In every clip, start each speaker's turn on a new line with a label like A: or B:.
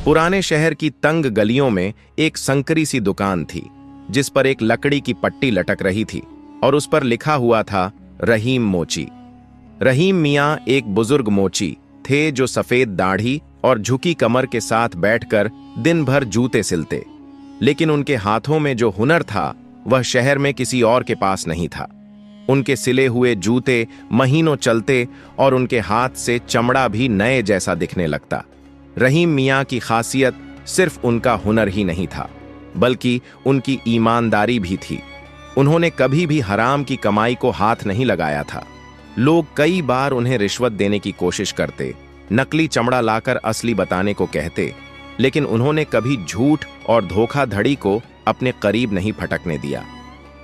A: पुराने शहर की तंग गलियों में एक संकरी सी दुकान थी, जिस पर एक लकड़ी की पट्टी लटक रही थी और उस पर लिखा हुआ था रहीम मोची। रहीम मियाँ एक बुजुर्ग मोची थे जो सफेद दाढ़ी और झुकी कमर के साथ बैठकर दिन भर जूते सिलते, लेकिन उनके हाथों में जो हुनर था वह शहर में किसी और के पास नहीं था। उनके सिले हुए जूते महीनों चलते और उनके हाथ से चमड़ा भी नए जैसा दिखने लगता। रहीम मियाँ की खासियत सिर्फ उनका हुनर ही नहीं था, बल्कि उनकी ईमानदारी भी थी। उन्होंने कभी भी हराम की कमाई को हाथ नहीं लगाया था। लोग कई बार उन्हें रिश्वत देने की कोशिश करते, नकली चमड़ा लाकर असली बताने को कहते, लेकिन उन्होंने कभी झूठ और धोखाधड़ी को अपने करीब नहीं फटकने दिया।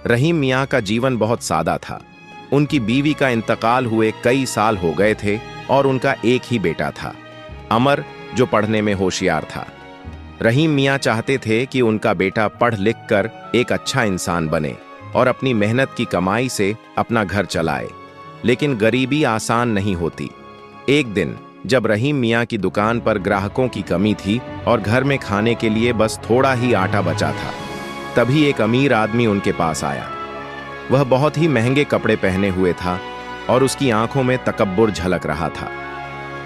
A: रहीम मियाँ का जीवन बहुत सादा था। उनकी बीवी का इंतकाल हुए कई साल हो गए थे और उनका एक ही बेटा था, अमर, जो पढ़ने में होशियार था। रहीम मियाँ चाहते थे कि उनका बेटा पढ़ लिख कर एक अच्छा इंसान बने और अपनी मेहनत की कमाई से अपना घर चलाए, लेकिन गरीबी आसान नहीं होती। एक दिन जब रहीम मियाँ की दुकान पर ग्राहकों की कमी थी और घर में खाने के लिए बस थोड़ा ही आटा बचा था, तभी एक अमीर आदमी उनके पास आया। वह बहुत ही महंगे कपड़े पहने हुए था और उसकी आंखों में तकब्बुर झलक रहा था।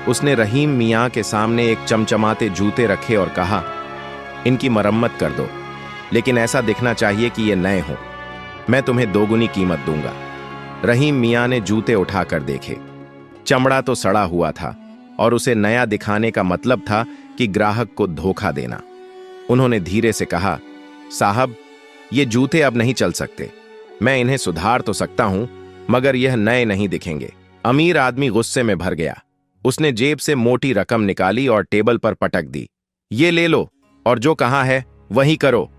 A: उसने रहीम मियाँ के सामने एक चमचमाते जूते रखे और कहा, इनकी मरम्मत कर दो, लेकिन ऐसा दिखना चाहिए कि ये नए हों। मैं तुम्हें दोगुनी कीमत दूंगा। रहीम मियाँ ने जूते उठाकर देखे। चमड़ा तो सड़ा हुआ था और उसे नया दिखाने का मतलब था कि ग्राहक को धोखा देना। उन्होंने धीरे से कहा, साहब, ये जूते अब नहीं चल सकते। मैं इन्हें सुधार तो सकता हूं, मगर यह नए नहीं दिखेंगे। अमीर आदमी गुस्से में भर गया। उसने जेब से मोटी रकम निकाली और टेबल पर पटक दी। ये ले लो और जो कहा है वही करो।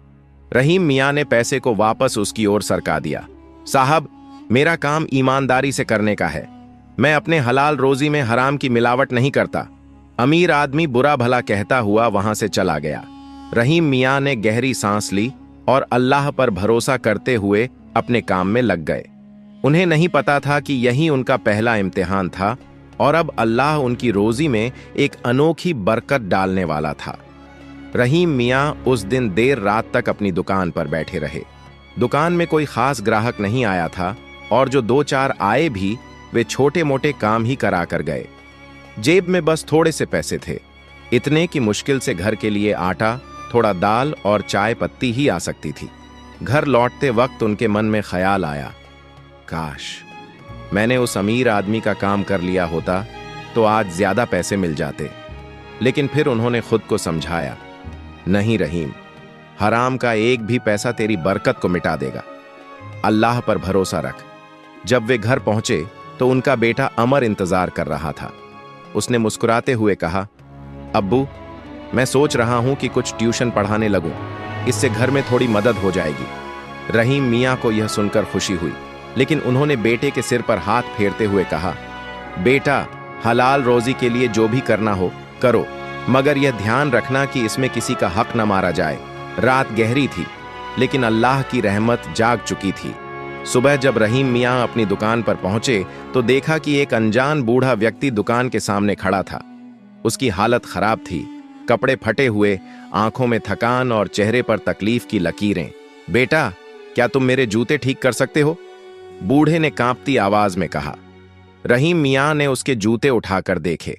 A: रहीम मियाँ ने पैसे को वापस उसकी ओर सरका दिया। साहब, मेरा काम ईमानदारी से करने का है। मैं अपने हलाल रोजी में हराम की मिलावट नहीं करता। अमीर आदमी बुरा भला कहता हुआ वहां से चला गया। रहीम मियाँ ने गहरी सांस ली और अल्लाह पर भरोसा करते हुए अपने काम में लग गए। उन्हें नहीं पता था कि यही उनका पहला इम्तिहान था और अब अल्लाह उनकी रोजी में एक अनोखी बरकत डालने वाला था। रहीम मियाँ उस दिन देर रात तक अपनी दुकान पर बैठे रहे। दुकान में कोई खास ग्राहक नहीं आया था और जो दो चार आए भी वे छोटे मोटे काम ही करा कर गए। जेब में बस थोड़े से पैसे थे, इतने कि मुश्किल से घर के लिए आटा, थोड़ा दाल और चाय पत्ती ही आ सकती थी। घर लौटते वक्त उनके मन में ख्याल आया, काश मैंने उस अमीर आदमी का काम कर लिया होता तो आज ज्यादा पैसे मिल जाते। लेकिन फिर उन्होंने खुद को समझाया, नहीं रहीम, हराम का एक भी पैसा तेरी बरकत को मिटा देगा। अल्लाह पर भरोसा रख। जब वे घर पहुंचे तो उनका बेटा अमर इंतजार कर रहा था। उसने मुस्कुराते हुए कहा, अब्बू, मैं सोच रहा हूं कि कुछ ट्यूशन पढ़ाने लगूं, इससे घर में थोड़ी मदद हो जाएगी। रहीम मियाँ को यह सुनकर खुशी हुई, लेकिन उन्होंने बेटे के सिर पर हाथ फेरते हुए कहा, बेटा, हलाल रोजी के लिए जो भी करना हो करो, मगर यह ध्यान रखना कि इसमें किसी का हक न मारा जाए। रात गहरी थी, लेकिन अल्लाह की रहमत जाग चुकी थी। सुबह जब रहीम मियाँ अपनी दुकान पर पहुंचे तो देखा कि एक अनजान बूढ़ा व्यक्ति दुकान के सामने खड़ा था। उसकी हालत खराब थी, कपड़े फटे हुए, आंखों में थकान और चेहरे पर तकलीफ की लकीरें। बेटा, क्या तुम मेरे जूते ठीक कर सकते हो? बूढ़े ने कांपती आवाज में कहा। रहीम मियाँ ने उसके जूते उठाकर देखे।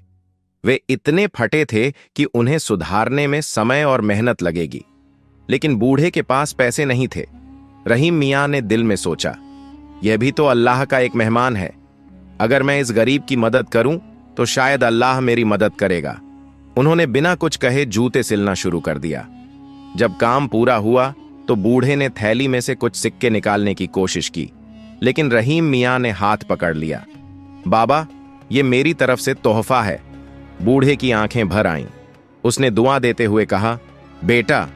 A: वे इतने फटे थे कि उन्हें सुधारने में समय और मेहनत लगेगी, लेकिन बूढ़े के पास पैसे नहीं थे। रहीम मियाँ ने दिल में सोचा, यह भी तो अल्लाह का एक मेहमान है। अगर मैं इस गरीब की मदद करूं तो शायद अल्लाह मेरी मदद करेगा। उन्होंने बिना कुछ कहे जूते सिलना शुरू कर दिया। जब काम पूरा हुआ तो बूढ़े ने थैली में से कुछ सिक्के निकालने की कोशिश की, लेकिन रहीम मियाँ ने हाथ पकड़ लिया। बाबा, ये मेरी तरफ से तोहफा है। बूढ़े की आंखें भर आईं। उसने दुआ देते हुए कहा, बेटा,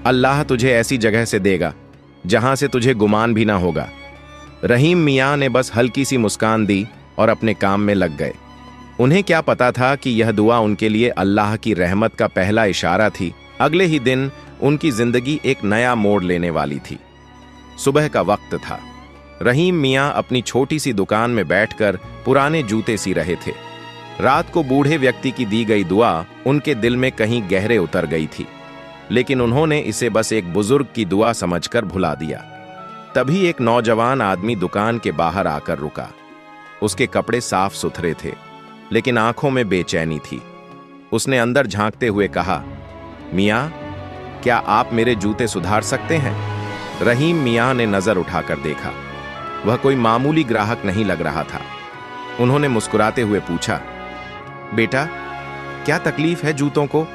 A: अल्लाह तुझे ऐसी जगह से देगा जहां से तुझे गुमान भी ना होगा। रहीम मियाँ ने बस हल्की सी मुस्कान दी और अपने काम में लग गए। उन्हें क्या पता था कि यह दुआ उनके लिए अल्लाह की रहमत का पहला इशारा थी। अगले ही दिन उनकी जिंदगी एक नया मोड़ लेने वाली थी। सुबह का वक्त था। रहीम मियाँ अपनी छोटी सी दुकान में बैठकर पुराने जूते सी रहे थे। रात को बूढ़े व्यक्ति की दी गई दुआ उनके दिल में कहीं गहरे उतर गई थी, लेकिन उन्होंने इसे बस एक बुजुर्ग की दुआ समझकर भुला दिया। तभी एक नौजवान आदमी दुकान के बाहर आकर रुका। उसके कपड़े साफ सुथरे थे, लेकिन आंखों में बेचैनी थी। उसने अंदर झांकते हुए कहा, मियाँ, क्या आप मेरे जूते सुधार सकते हैं? रहीम मियाँ ने नजर उठाकर देखा। वह कोई मामूली ग्राहक नहीं लग रहा था। उन्होंने मुस्कुराते हुए पूछा, बेटा, क्या तकलीफ है जूतों को?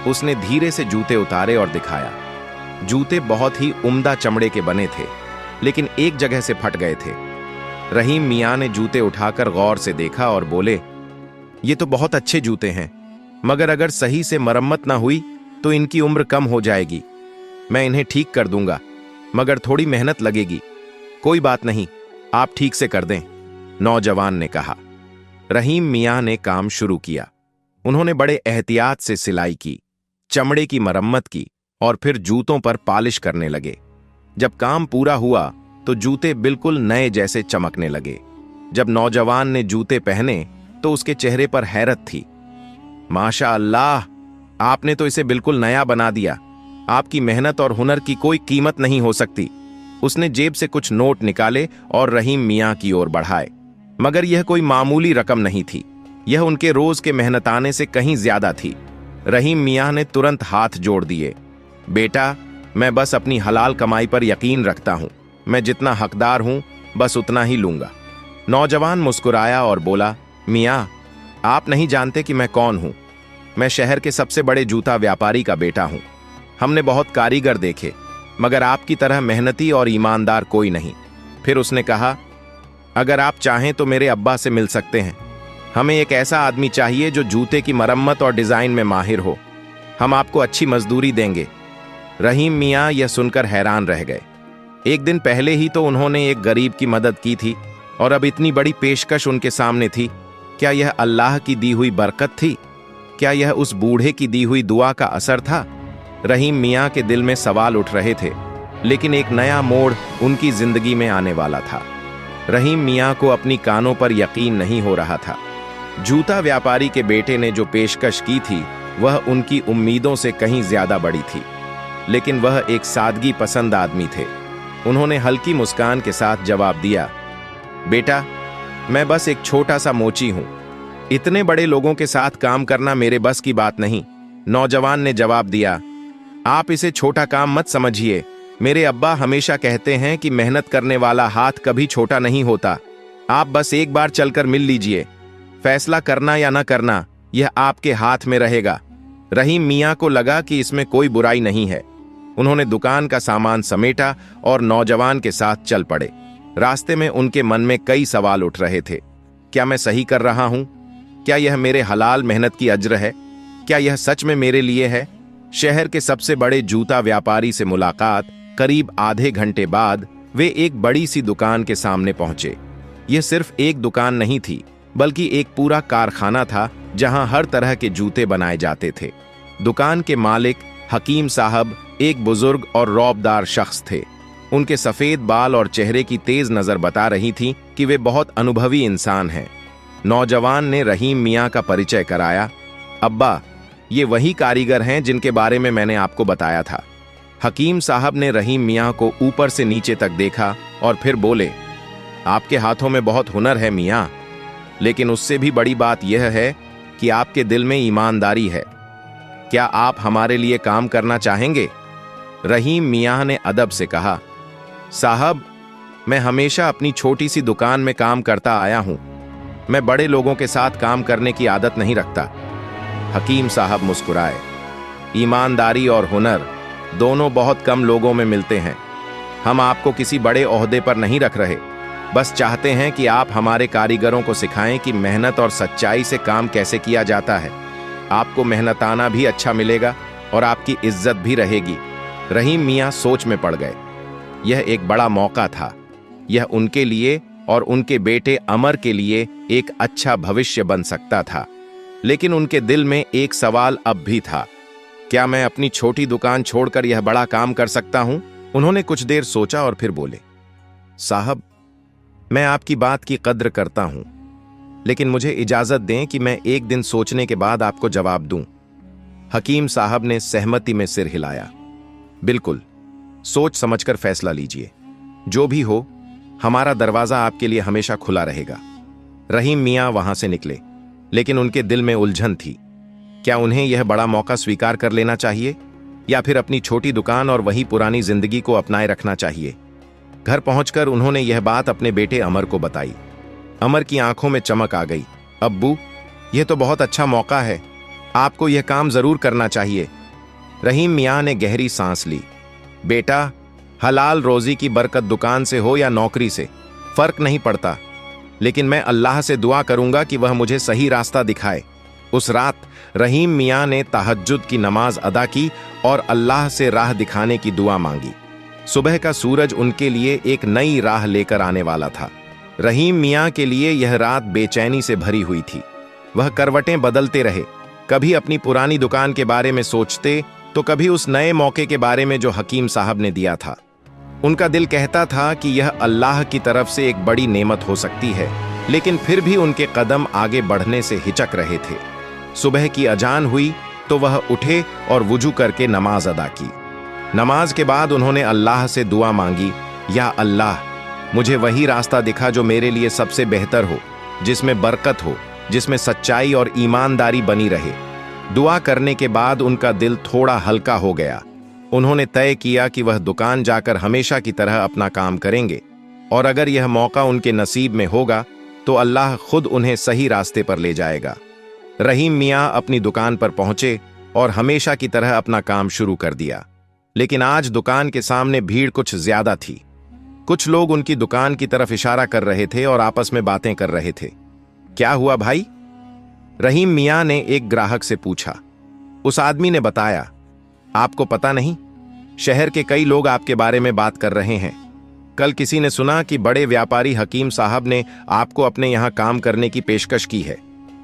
A: उसने धीरे से जूते उतारे और दिखाया। जूते बहुत ही उम्दा चमड़े के बने थे, लेकिन एक जगह से फट गए थे। रहीम मियाँ ने जूते उठाकर गौर से देखा और बोले, ये तो बहुत अच्छे जूते हैं, मगर अगर सही से मरम्मत ना हुई तो इनकी उम्र कम हो जाएगी। मैं इन्हें ठीक कर दूंगा, मगर थोड़ी मेहनत लगेगी। कोई बात नहीं, आप ठीक से कर दें, नौजवान ने कहा। रहीम मियाँ ने काम शुरू किया। उन्होंने बड़े एहतियात से सिलाई की, चमड़े की मरम्मत की और फिर जूतों पर पॉलिश करने लगे। जब काम पूरा हुआ तो जूते बिल्कुल नए जैसे चमकने लगे। जब नौजवान ने जूते पहने तो उसके चेहरे पर हैरत थी। माशा अल्लाह, आपने तो इसे बिल्कुल नया बना दिया। आपकी मेहनत और हुनर की कोई कीमत नहीं हो सकती। उसने जेब से कुछ नोट निकाले और रहीम मियाँ की ओर बढ़ाए, मगर यह कोई मामूली रकम नहीं थी। यह उनके रोज के मेहनताने से कहीं ज्यादा थी। रहीम मियाँ ने तुरंत हाथ जोड़ दिए। बेटा, मैं बस अपनी हलाल कमाई पर यकीन रखता हूं। मैं जितना हकदार हूं बस उतना ही लूंगा। नौजवान मुस्कुराया और बोला, मियाँ, आप नहीं जानते कि मैं कौन हूं। मैं शहर के सबसे बड़े जूता व्यापारी का बेटा हूं। हमने बहुत कारीगर देखे, मगर आपकी तरह मेहनती और ईमानदार कोई नहीं। फिर उसने कहा, अगर आप चाहें तो मेरे अब्बा से मिल सकते हैं। हमें एक ऐसा आदमी चाहिए जो जूते की मरम्मत और डिजाइन में माहिर हो। हम आपको अच्छी मजदूरी देंगे। रहीम मियाँ यह सुनकर हैरान रह गए। एक दिन पहले ही तो उन्होंने एक गरीब की मदद की थी और अब इतनी बड़ी पेशकश उनके सामने थी। क्या यह अल्लाह की दी हुई बरकत थी? क्या यह उस बूढ़े की दी हुई दुआ का असर था? रहीम मियाँ के दिल में सवाल उठ रहे थे, लेकिन एक नया मोड़ उनकी जिंदगी में आने वाला था। रहीम मियाँ को अपनी कानों पर यकीन नहीं हो रहा था। जूता व्यापारी के बेटे ने जो पेशकश की थी वह उनकी उम्मीदों से कहीं ज्यादा बड़ी थी, लेकिन वह एक सादगी पसंद आदमी थे। उन्होंने हल्की मुस्कान के साथ जवाब दिया, बेटा, मैं बस एक छोटा सा मोची हूं। इतने बड़े लोगों के साथ काम करना मेरे बस की बात नहीं। नौजवान ने जवाब दिया, आप इसे छोटा काम मत समझिए। मेरे अब्बा हमेशा कहते हैं कि मेहनत करने वाला हाथ कभी छोटा नहीं होता। आप बस एक बार चलकर मिल लीजिए। फैसला करना या न करना यह आपके हाथ में रहेगा। रहीम मियाँ को लगा कि इसमें कोई बुराई नहीं है। उन्होंने दुकान का सामान समेटा और नौजवान के साथ चल पड़े। रास्ते में उनके मन में कई सवाल उठ रहे थे। क्या मैं सही कर रहा हूं? क्या यह मेरे हलाल मेहनत की अज्र है? क्या यह सच में मेरे लिए है? शहर के सबसे बड़े जूता व्यापारी से मुलाकात करीब आधे घंटे बाद वे एक बड़ी सी दुकान के सामने पहुंचे। यह सिर्फ एक दुकान नहीं थी, बल्कि एक पूरा कारखाना था जहां हर तरह के जूते बनाए जाते थे। दुकान के मालिक हकीम साहब एक बुजुर्ग और रौबदार शख्स थे। उनके सफेद बाल और चेहरे की तेज नजर बता रही थी कि वे बहुत अनुभवी इंसान हैं। नौजवान ने रहीम मियाँ का परिचय कराया। अब्बा, ये वही कारीगर हैं जिनके बारे में मैंने आपको बताया था। हकीम साहब ने रहीम मियाँ को ऊपर से नीचे तक देखा और फिर बोले, आपके हाथों में बहुत हुनर है मियाँ, लेकिन उससे भी बड़ी बात यह है कि आपके दिल में ईमानदारी है। क्या आप हमारे लिए काम करना चाहेंगे? रहीम मियाँ ने अदब से कहा, साहब, मैं हमेशा अपनी छोटी सी दुकान में काम करता आया हूं। मैं बड़े लोगों के साथ काम करने की आदत नहीं रखता। हकीम साहब मुस्कुराए। ईमानदारी और हुनर दोनों बहुत कम लोगों में मिलते हैं। हम आपको किसी बड़े ओहदे पर नहीं रख रहे, बस चाहते हैं कि आप हमारे कारीगरों को सिखाएं कि मेहनत और सच्चाई से काम कैसे किया जाता है। आपको मेहनताना भी अच्छा मिलेगा और आपकी इज्जत भी रहेगी। रहीम मियाँ सोच में पड़ गए। यह एक बड़ा मौका था। यह उनके लिए और उनके बेटे अमर के लिए एक अच्छा भविष्य बन सकता था। लेकिन उनके दिल में एक सवाल अब भी था, क्या मैं अपनी छोटी दुकान छोड़कर यह बड़ा काम कर सकता हूं? उन्होंने कुछ देर सोचा और फिर बोले, साहब, मैं आपकी बात की कद्र करता हूं, लेकिन मुझे इजाजत दें कि मैं एक दिन सोचने के बाद आपको जवाब दूं। हकीम साहब ने सहमति में सिर हिलाया। बिल्कुल, सोच समझकर फैसला लीजिए। जो भी हो, हमारा दरवाजा आपके लिए हमेशा खुला रहेगा। रहीम मियां वहां से निकले, लेकिन उनके दिल में उलझन थी। क्या उन्हें यह बड़ा मौका स्वीकार कर लेना चाहिए या फिर अपनी छोटी दुकान और वही पुरानी जिंदगी को अपनाए रखना चाहिए? घर पहुंचकर उन्होंने यह बात अपने बेटे अमर को बताई। अमर की आंखों में चमक आ गई। अब्बू, यह तो बहुत अच्छा मौका है, आपको यह काम जरूर करना चाहिए। रहीम मियां ने गहरी सांस ली। बेटा, हलाल रोजी की बरकत दुकान से हो या नौकरी से, फर्क नहीं पड़ता, लेकिन मैं अल्लाह से दुआ करूंगा कि वह मुझे सही रास्ता दिखाए। उस रात रहीम मियां ने तहज्जुद की नमाज अदा की और अल्लाह से राह दिखाने की दुआ मांगी। सुबह का सूरज उनके लिए एक नई राह लेकर आने वाला था। रहीम मियां के लिए यह रात बेचैनी से भरी हुई थी। वह करवटें बदलते रहे, कभी अपनी पुरानी दुकान के बारे में सोचते तो कभी उस नए मौके के बारे में जो हकीम साहब ने दिया था। उनका दिल कहता था कि यह अल्लाह की तरफ से एक बड़ी नेमत हो सकती है, लेकिन फिर भी उनके कदम आगे बढ़ने से हिचक रहे थे। सुबह की अजान हुई तो वह उठे और वुजू करके नमाज अदा की। नमाज के बाद उन्होंने अल्लाह से दुआ मांगी, या अल्लाह, मुझे वही रास्ता दिखा जो मेरे लिए सबसे बेहतर हो, जिसमें बरकत हो, जिसमें सच्चाई और ईमानदारी बनी रहे। दुआ करने के बाद उनका दिल थोड़ा हल्का हो गया। उन्होंने तय किया कि वह दुकान जाकर हमेशा की तरह अपना काम करेंगे, और अगर यह मौका उनके नसीब में होगा तो अल्लाह खुद उन्हें सही रास्ते पर ले जाएगा। रहीम मियां अपनी दुकान पर पहुंचे और हमेशा की तरह अपना काम शुरू कर दिया। लेकिन आज दुकान के सामने भीड़ कुछ ज्यादा थी। कुछ लोग उनकी दुकान की तरफ इशारा कर रहे थे और आपस में बातें कर रहे थे। क्या हुआ भाई? रहीम मियां ने एक ग्राहक से पूछा। उस आदमी ने बताया, आपको पता नहीं, शहर के कई लोग आपके बारे में बात कर रहे हैं। कल किसी ने सुना कि बड़े व्यापारी हकीम साहब ने आपको अपने यहां काम करने की पेशकश की है।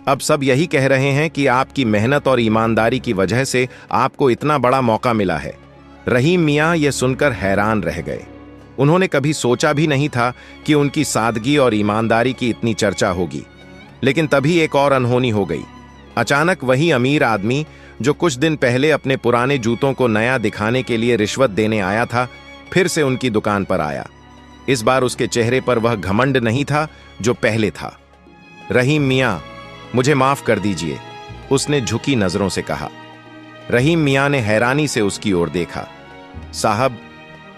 A: अब सब यही कह रहे हैं कि आपकी मेहनत और ईमानदारी की वजह से आपको इतना बड़ा मौका मिला है। रहीम मियां यह सुनकर हैरान रह गए। उन्होंने कभी सोचा भी नहीं था कि उनकी सादगी और ईमानदारी की इतनी चर्चा होगी। लेकिन तभी एक और अनहोनी हो गई। अचानक वही अमीर आदमी जो कुछ दिन पहले अपने पुराने जूतों को नया दिखाने के लिए रिश्वत देने आया था, फिर से उनकी दुकान पर आया। इस बार उसके चेहरे पर वह घमंड नहीं था जो पहले था। रहीम मियां, मुझे माफ कर दीजिए, उसने झुकी नजरों से कहा। रहीम मियां ने हैरानी से उसकी ओर देखा। साहब,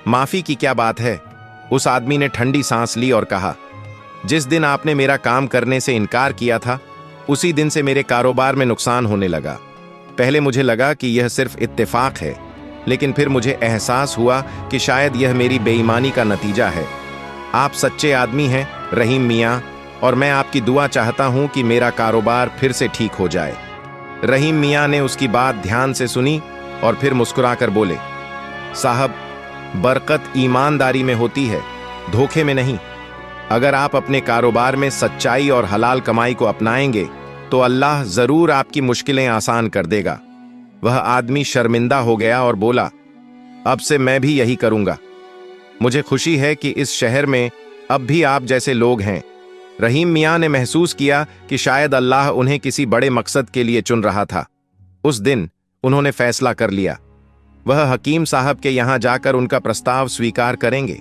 A: माफी की क्या बात है? उस आदमी ने ठंडी सांस ली और कहा, जिस दिन आपने मेरा काम करने से इनकार किया था, उसी दिन से मेरे कारोबार में नुकसान होने लगा। पहले मुझे लगा कि यह सिर्फ इत्तेफाक है, लेकिन फिर मुझे एहसास हुआ कि शायद यह मेरी बेईमानी का नतीजा है। आप सच्चे आदमी हैं रहीम मियां, और मैं आपकी दुआ चाहता हूं कि मेरा कारोबार फिर से ठीक हो जाए। रहीम मियां ने उसकी बात ध्यान से सुनी और फिर मुस्कुराकर बोले, साहब, बरकत ईमानदारी में होती है, धोखे में नहीं। अगर आप अपने कारोबार में सच्चाई और हलाल कमाई को अपनाएंगे तो अल्लाह जरूर आपकी मुश्किलें आसान कर देगा। वह आदमी शर्मिंदा हो गया और बोला, अब से मैं भी यही करूंगा। मुझे खुशी है कि इस शहर में अब भी आप जैसे लोग हैं। रहीम मियां ने महसूस किया कि शायद अल्लाह उन्हें किसी बड़े मकसद के लिए चुन रहा था। उस दिन उन्होंने फैसला कर लिया, वह हकीम साहब के यहां जाकर उनका प्रस्ताव स्वीकार करेंगे,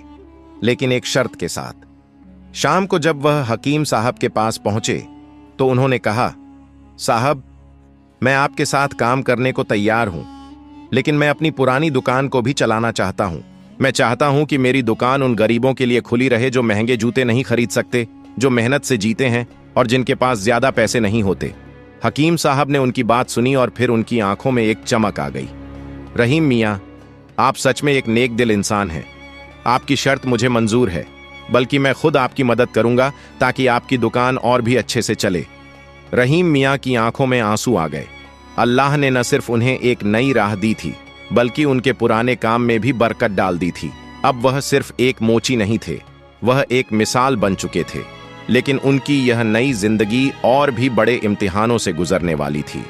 A: लेकिन एक शर्त के साथ। शाम को जब वह हकीम साहब के पास पहुंचे तो उन्होंने कहा, साहब, मैं आपके साथ काम करने को तैयार हूं, लेकिन मैं अपनी पुरानी दुकान को भी चलाना चाहता हूं। मैं चाहता हूं कि मेरी दुकान उन गरीबों के लिए खुली रहे जो महंगे जूते नहीं खरीद सकते, जो मेहनत से जीते हैं और जिनके पास ज्यादा पैसे नहीं होते। हकीम साहब ने उनकी बात सुनी और फिर उनकी आंखों में एक चमक आ गई। रहीम मियां, आप सच में एक नेक दिल इंसान हैं। आपकी शर्त मुझे मंजूर है, बल्कि मैं खुद आपकी मदद करूंगा ताकि आपकी दुकान और भी अच्छे से चले। रहीम मियां की आंखों में आंसू आ गए। अल्लाह ने न सिर्फ उन्हें एक नई राह दी थी, बल्कि उनके पुराने काम में भी बरकत डाल दी थी। अब वह सिर्फ एक मोची नहीं थे, वह एक मिसाल बन चुके थे। लेकिन उनकी यह नई जिंदगी और भी बड़े इम्तिहानों से गुजरने वाली थी।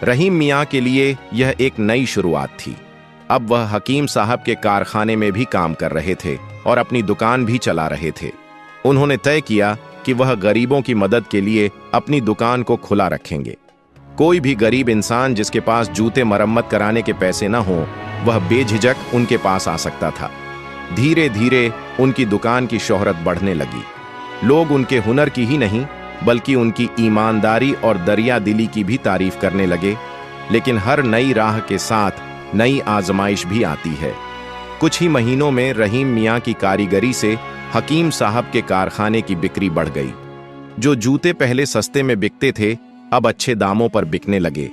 A: रहीम मियां के लिए यह एक नई शुरुआत थी। अब वह हकीम साहब के कारखाने में भी काम कर रहे थे और अपनी दुकान भी चला रहे थे। उन्होंने तय किया कि वह गरीबों की मदद के लिए अपनी दुकान को खुला रखेंगे। कोई भी गरीब इंसान जिसके पास जूते मरम्मत कराने के पैसे न हों, वह बेझिझक उनके पास आ सकता था। धीरे धीरे उनकी दुकान की शोहरत बढ़ने लगी। लोग उनके हुनर की ही नहीं बल्कि उनकी ईमानदारी और दरिया दिली की भी तारीफ करने लगे। लेकिन हर नई राह के साथ नई आजमाइश भी आती है। कुछ ही महीनों में रहीम मियाँ की कारीगरी से हकीम साहब के कारखाने की बिक्री बढ़ गई। जो जूते पहले सस्ते में बिकते थे अब अच्छे दामों पर बिकने लगे,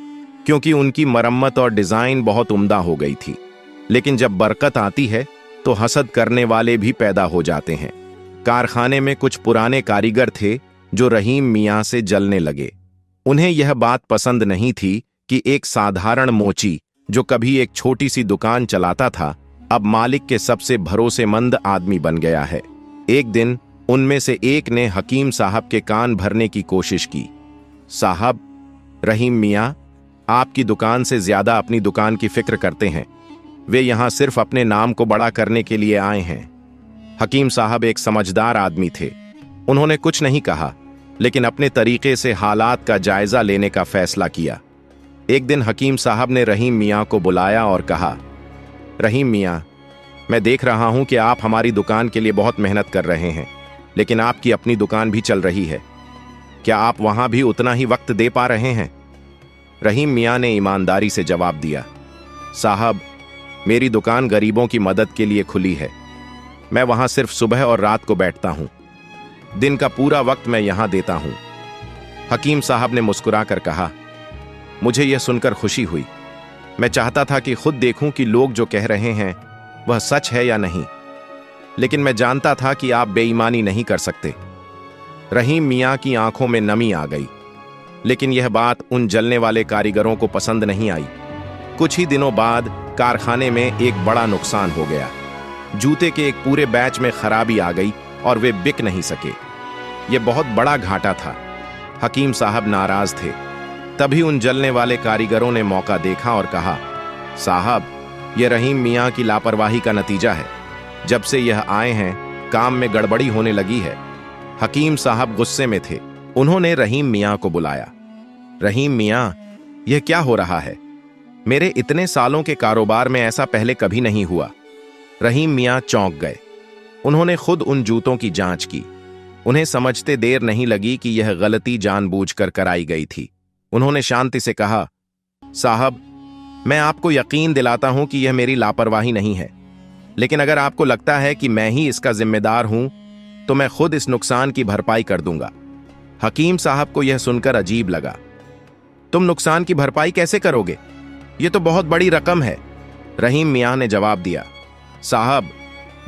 A: क्योंकि उनकी मरम्मत और डिजाइन बहुत उम्दा हो गई थी। लेकिन जब बरकत आती है तो हसद करने वाले भी पैदा हो जाते हैं। कारखाने में कुछ पुराने कारीगर थे जो रहीम मियाँ से जलने लगे। उन्हें यह बात पसंद नहीं थी कि एक साधारण मोची जो कभी एक छोटी सी दुकान चलाता था अब मालिक के सबसे भरोसेमंद आदमी बन गया है। एक दिन उनमें से एक ने हकीम साहब के कान भरने की कोशिश की। साहब, रहीम मियाँ आपकी दुकान से ज्यादा अपनी दुकान की फिक्र करते हैं। वे यहां सिर्फ अपने नाम को बड़ा करने के लिए आए हैं। हकीम साहब एक समझदार आदमी थे। उन्होंने कुछ नहीं कहा, लेकिन अपने तरीके से हालात का जायजा लेने का फैसला किया। एक दिन हकीम साहब ने रहीम मियाँ को बुलाया और कहा, रहीम मियाँ, मैं देख रहा हूं कि आप हमारी दुकान के लिए बहुत मेहनत कर रहे हैं, लेकिन आपकी अपनी दुकान भी चल रही है। क्या आप वहां भी उतना ही वक्त दे पा रहे हैं? रहीम मियाँ ने ईमानदारी से जवाब दिया, साहब, मेरी दुकान गरीबों की मदद के लिए खुली है। मैं वहां सिर्फ सुबह और रात को बैठता हूं। दिन का पूरा वक्त मैं यहां देता हूं। हकीम साहब ने मुस्कुराकर कहा, मुझे यह सुनकर खुशी हुई। मैं चाहता था कि खुद देखूं कि लोग जो कह रहे हैं वह सच है या नहीं, लेकिन मैं जानता था कि आप बेईमानी नहीं कर सकते। रहीम मियाँ की आंखों में नमी आ गई, लेकिन यह बात उन जलने वाले कारीगरों को पसंद नहीं आई। कुछ ही दिनों बाद कारखाने में एक बड़ा नुकसान हो गया। जूते के एक पूरे बैच में खराबी आ गई और वे बिक नहीं सके। यह बहुत बड़ा घाटा था। हकीम साहब नाराज थे। तभी उन जलने वाले कारीगरों ने मौका देखा और कहा, साहब, यह रहीम मियाँ की लापरवाही का नतीजा है। जब से यह आए हैं काम में गड़बड़ी होने लगी है। हकीम साहब गुस्से में थे। उन्होंने रहीम मियाँ को बुलाया। रहीम मियाँ, यह क्या हो रहा है? मेरे इतने सालों के कारोबार में ऐसा पहले कभी नहीं हुआ। रहीम मियाँ चौंक गए। उन्होंने खुद उन जूतों की जांच की। उन्हें समझते देर नहीं लगी कि यह गलती जानबूझकर कराई गई थी। उन्होंने शांति से कहा, साहब, मैं आपको यकीन दिलाता हूं कि यह मेरी लापरवाही नहीं है, लेकिन अगर आपको लगता है कि मैं ही इसका जिम्मेदार हूं तो मैं खुद इस नुकसान की भरपाई कर दूंगा। हकीम साहब को यह सुनकर अजीब लगा। तुम नुकसान की भरपाई कैसे करोगे? यह तो बहुत बड़ी रकम है। रहीम मियाँ ने जवाब दिया, साहब,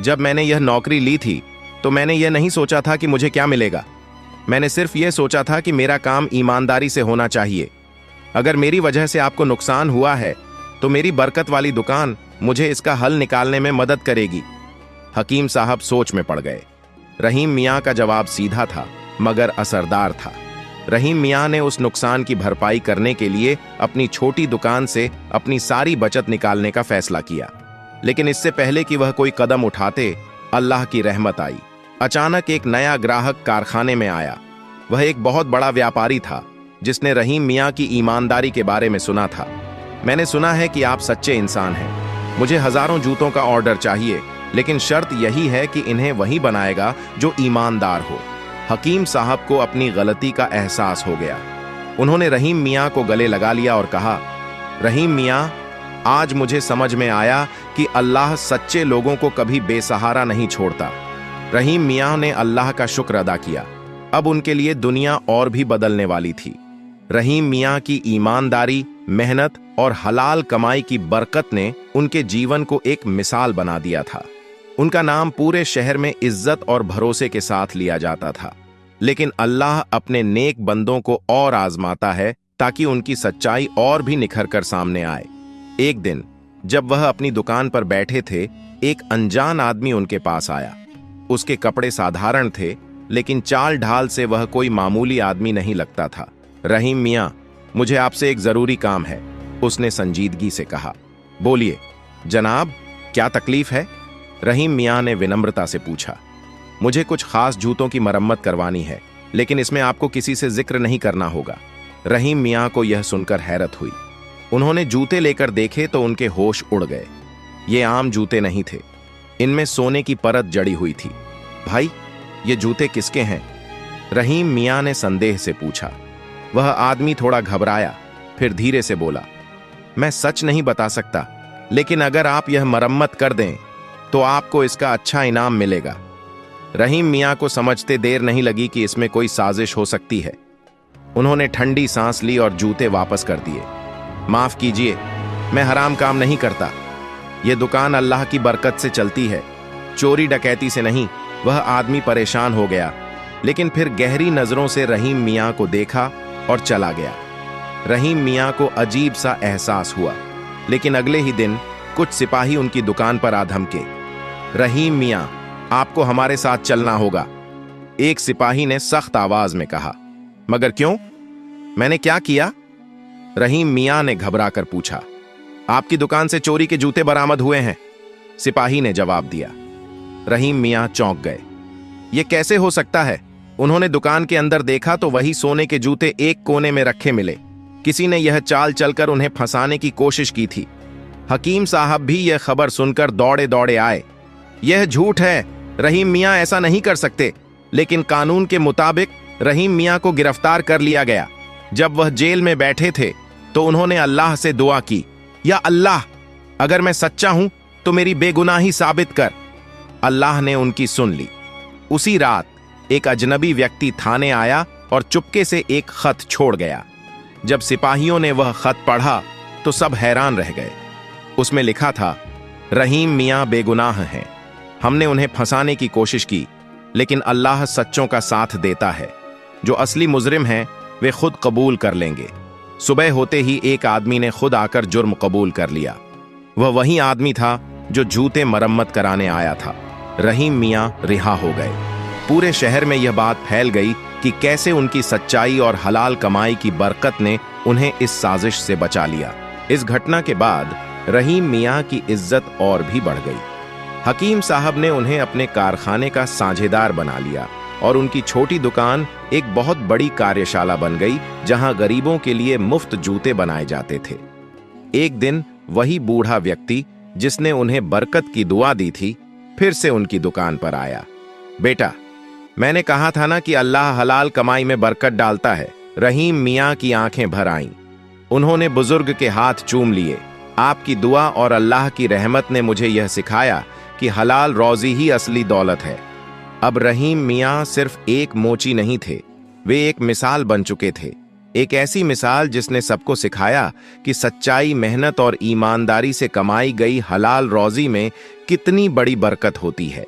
A: जब मैंने यह नौकरी ली थी तो मैंने यह नहीं सोचा था कि मुझे क्या मिलेगा। मैंने सिर्फ यह सोचा था कि मेरा काम ईमानदारी से होना चाहिए। अगर मेरी वजह से आपको नुकसान हुआ है तो मेरी बरकत वाली दुकान मुझे इसका हल निकालने में मदद करेगी। हकीम साहब सोच में पड़ गए। रहीम मियाँ का जवाब सीधा था मगर असरदार था। रहीम मियाँ ने उस नुकसान की भरपाई करने के लिए अपनी छोटी दुकान से अपनी सारी बचत निकालने का फैसला किया। लेकिन इससे पहले कि वह कोई कदम उठाते, अल्लाह की रहमत आई। अचानक एक नया ग्राहक कारखाने में आया। वह एक बहुत बड़ा व्यापारी था जिसने रहीम मियाँ की ईमानदारी के बारे में सुना था। मैंने सुना है कि आप सच्चे इंसान हैं। मुझे हजारों जूतों का ऑर्डर चाहिए, लेकिन शर्त यही है कि इन्हें वही बनाएगा जो ईमानदार हो। हकीम साहब को अपनी गलती का एहसास हो गया। उन्होंने रहीम मियाँ को गले लगा लिया और कहा, रहीम मियाँ, आज मुझे समझ में आया कि अल्लाह सच्चे लोगों को कभी बेसहारा नहीं छोड़ता। रहीम मियाँ ने अल्लाह का शुक्र अदा किया। अब उनके लिए दुनिया और भी बदलने वाली थी। रहीम मियाँ की ईमानदारी, मेहनत और हलाल कमाई की बरकत ने उनके जीवन को एक मिसाल बना दिया था। उनका नाम पूरे शहर में इज्जत और भरोसे के साथ लिया जाता था। लेकिन अल्लाह अपने नेक बंदों को और आजमाता है ताकि उनकी सच्चाई और भी निखर कर सामने आए। एक दिन जब वह अपनी दुकान पर बैठे थे, एक अनजान आदमी उनके पास आया। उसके कपड़े साधारण थे, लेकिन चाल ढाल से वह कोई मामूली आदमी नहीं लगता था। रहीम मियाँ, मुझे आपसे एक जरूरी काम है, उसने संजीदगी से कहा। बोलिए जनाब, क्या तकलीफ है? रहीम मियाँ ने विनम्रता से पूछा। मुझे कुछ खास जूतों की मरम्मत करवानी है। लेकिन इसमें आपको किसी से जिक्र नहीं करना होगा। रहीम मियाँ को यह सुनकर हैरत हुई। उन्होंने जूते लेकर देखे तो उनके होश उड़ गए। ये आम जूते नहीं थे, इनमें सोने की परत जड़ी हुई थी। भाई, ये जूते किसके हैं? रहीम मियाँ ने संदेह से पूछा। वह आदमी थोड़ा घबराया, फिर धीरे से बोला, मैं सच नहीं बता सकता, लेकिन अगर आप यह मरम्मत कर दें तो आपको इसका अच्छा इनाम मिलेगा। रहीम मियाँ को समझते देर नहीं लगी कि इसमें कोई साजिश हो सकती है। उन्होंने ठंडी सांस ली और जूते वापस कर दिए। माफ कीजिए, मैं हराम काम नहीं करता। यह दुकान अल्लाह की बरकत से चलती है, चोरी डकैती से नहीं। वह आदमी परेशान हो गया, लेकिन फिर गहरी नजरों से रहीम मियाँ को देखा और चला गया। रहीम मियाँ को अजीब सा एहसास हुआ, लेकिन अगले ही दिन कुछ सिपाही उनकी दुकान पर आ धमके। रहीम मियाँ, आपको हमारे साथ चलना होगा, एक सिपाही ने सख्त आवाज में कहा। मगर क्यों? मैंने क्या किया? रहीम मियाँ ने घबरा कर पूछा। आपकी दुकान से चोरी के जूते बरामद हुए हैं, सिपाही ने जवाब दिया। रहीम मियाँ चौंक गए। ये कैसे हो सकता है? उन्होंने दुकान के अंदर देखा तो वही सोने के जूते एक कोने में रखे मिले। किसी ने यह चाल चलकर उन्हें फंसाने की कोशिश की थी। हकीम साहब भी यह खबर सुनकर दौड़े दौड़े आए। यह झूठ है, रहीम मियाँ ऐसा नहीं कर सकते। लेकिन कानून के मुताबिक रहीम मियाँ को गिरफ्तार कर लिया गया। जब वह जेल में बैठे थे तो उन्होंने अल्लाह से दुआ की, या अल्लाह, अगर मैं सच्चा हूं तो मेरी बेगुनाही साबित कर। अल्लाह ने उनकी सुन ली। उसी रात एक अजनबी व्यक्ति थाने आया और चुपके से एक खत छोड़ गया। जब सिपाहियों ने वह खत पढ़ा तो सब हैरान रह गए। उसमें लिखा था, रहीम मियाँ बेगुनाह हैं। हमने उन्हें फंसाने की कोशिश की, लेकिन अल्लाह सच्चों का साथ देता है। जो असली मुजरिम हैं वे खुद कबूल कर लेंगे। सुबह होते ही एक आदमी ने खुद आकर जुर्म कबूल कर लिया। वह वही आदमी था जो जूते मरम्मत कराने आया था। रहीम मियाँ रिहा हो गए। पूरे शहर में यह बात फैल गई कि कैसे उनकी सच्चाई और हलाल कमाई की बरकत ने उन्हें इस साजिश से बचा लिया। इस घटना के बाद रहीम मियाँ की इज्जत और भी बढ़ गई। हकीम साहब ने उन्हें अपने कारखाने का साझेदार बना लिया और उनकी छोटी दुकान एक बहुत बड़ी कार्यशाला बन गई, जहां गरीबों के लिए मुफ्त जूते बनाए जाते थे। एक दिन वही बूढ़ा व्यक्ति जिसने उन्हें बरकत की दुआ दी थी, फिर से उनकी दुकान पर आया। बेटा, मैंने कहा था ना कि अल्लाह हलाल कमाई में बरकत डालता है। रहीम मियाँ की आंखें भर आईं। उन्होंने बुजुर्ग के हाथ चूम लिए। आपकी दुआ और अल्लाह की रहमत ने मुझे यह सिखाया कि हलाल रोजी ही असली दौलत है। अब रहीम मियाँ सिर्फ एक मोची नहीं थे, वे एक मिसाल बन चुके थे। एक ऐसी मिसाल जिसने सबको सिखाया कि सच्चाई, मेहनत और ईमानदारी से कमाई गई हलाल रोजी में कितनी बड़ी बरकत होती है।